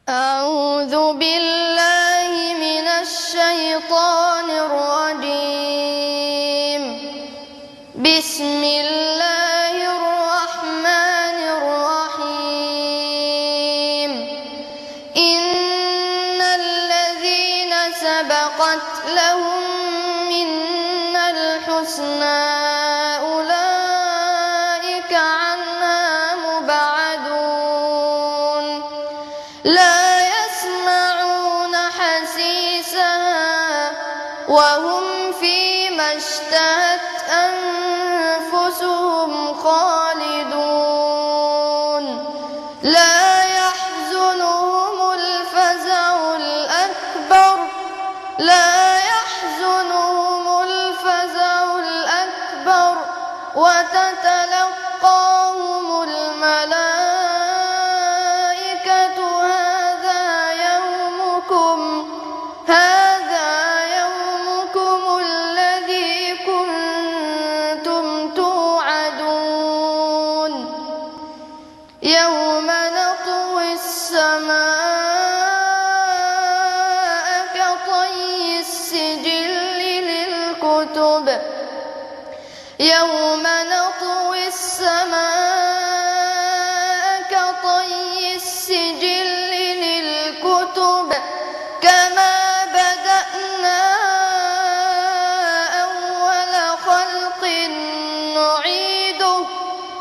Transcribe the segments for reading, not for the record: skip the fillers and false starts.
أعوذ بالله من الشيطان الرجيم. بسم الله الرحمن الرحيم. إن الذين سبقت لهم منا الحسنى أولئك عنها مبعدون. لا يسمعون حسيسها وهم فيما اشتهت أنفسهم خالدون. لا يحزنهم الفزع الأكبر وتتلقاهم الملائكة هذا يومكم الذي كنتم توعدون. يوم نطوي السماء كطي السجل للكتب. يوم نطوي السماء كطي السجل للكتب كما بدأنا أول خلق نعيده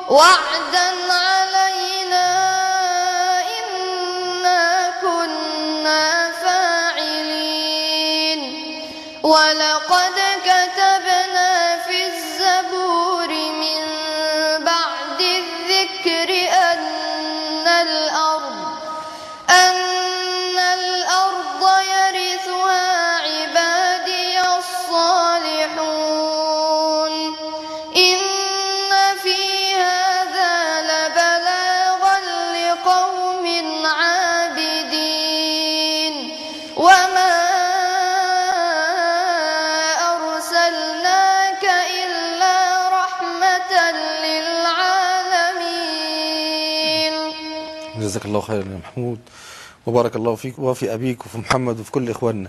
وعدا علينا إنا كنا فاعلين. ولقد كتبنا في الزبور من بعد الذكر أن الأرض يرثها عبادي الصالحون. إن في هذا لبلاغا لقوم عابدين. وما أرسلناك إلا رحمة للعالمين. جزاك الله خيرا يا محمود، وبارك الله فيك وفي أبيك وفي محمد وفي كل إخواننا.